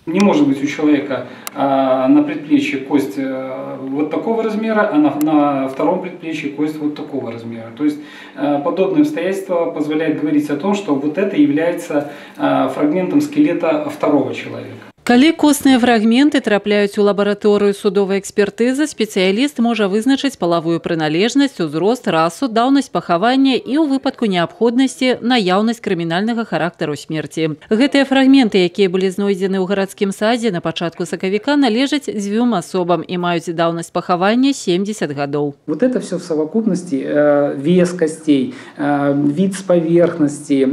Не может быть у человека на предплечье кость вот такого размера, а на втором предплечье кость вот такого размера. То есть подобное обстоятельство позволяет говорить о том, что вот это является фрагментом скелета второго человека. Калі косныя фрагменты трапляюць у лабараторыю судовай экспертызы, спецыяліст можа вызначыць палавую прыналежнасць, узрост, расу, даўнасць пахавання і ў выпадку неабходнасці наяўнасць крымінальнага характару смерці. Гэтыя фрагменты, якія былі знойдзены ў гарадскім садзе на пачатку сакавіка, належаць дзвюм асобам і маюць даўнасць пахавання 70 гадоў. Вот это все в совокупности, вес костей, вид с поверхности,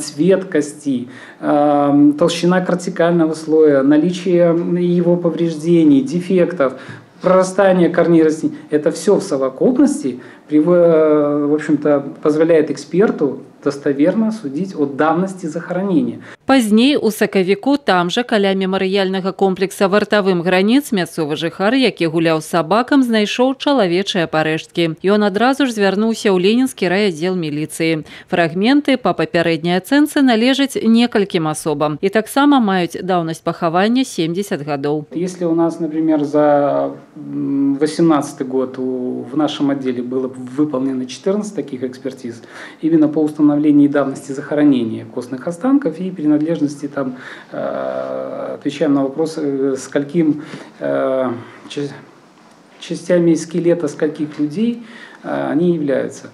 цвет кости, толщина кортикального слоя, наличие его повреждений, дефектов, прорастание корней растений. Это все в совокупности, в общем-то, позволяет эксперту достоверно судить о давности захоронения. Пазней у сакавіку там жа каля мемарыяльнага комплекса вартавым граніц мясцовы жыхар, які гуляў з сабакам, знайшоў чалавечыя парэшткі. Ён адразу ж звярнуўся ў ленінскі райаддзел міліцыі. Фрагменты па папярэдняй ацэнцы належаць некалькім асобам і таксама маюць даўнасць пахавання 70 гадоў. Если у нас, например, за 2018 год в нашем отделе было выполнено 14 таких экспертиз, именно по установлению давности захоронения костных останков и принадлежности, там, отвечаем на вопрос, скольким частями скелета скольких людей они являются.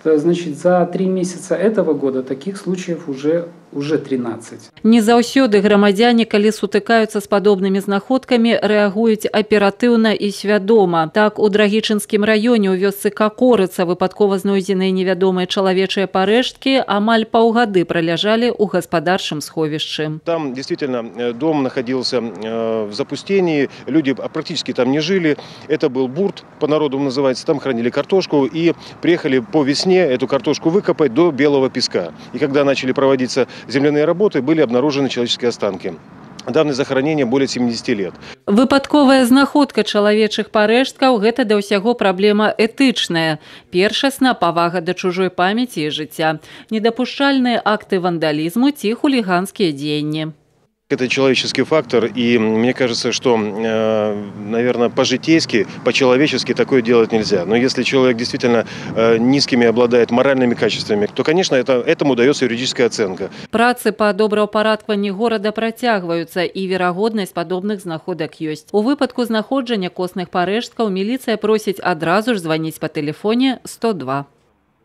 Значит, за 3 месяца этого года таких случаев уже 13. Не заўсёды грамадзяне, калі сутыкаюцца з падобнымі знаходкамі, рэагуюць аператыўна і свядома. Так, у Драгічынскім раёне ў вёсцы Какорыца выпадкова знойдзеныя невядомыя чалавечыя парэшткі амаль паўгады праляжалі ў гаспадарчым сховішчы. Там действительно дом находился в запустении, люди практически там не жили. Это был бурт, по народу называется, там хранили картошку и приехали по весне эту картошку выкопать до белого песка. И когда начали проводиться земляные работы, были обнаружены человеческие останки. Давность захоронения более 70 лет. Выпадковая знаходка чалавечых парэшткаў – гэта да ўсяго праблема этычная. Першасна павага да чужой памяці і жыцця. Недапушчальныя акты вандалізму ці хуліганскія дзеянні. Это человеческий фактор, и мне кажется, что, наверное, по-житейски, по-человечески такое делать нельзя. Но если человек действительно низкими обладает моральными качествами, то, конечно, этому дается юридическая оценка. Працы па добраўпарадкаванні горада працягваюцца, і верагоднасць падобных знаходак ёсць. У выпадку знаходжання костных парэшткаў міліцыя просіць адразу ж званіць па тэлефоне 102.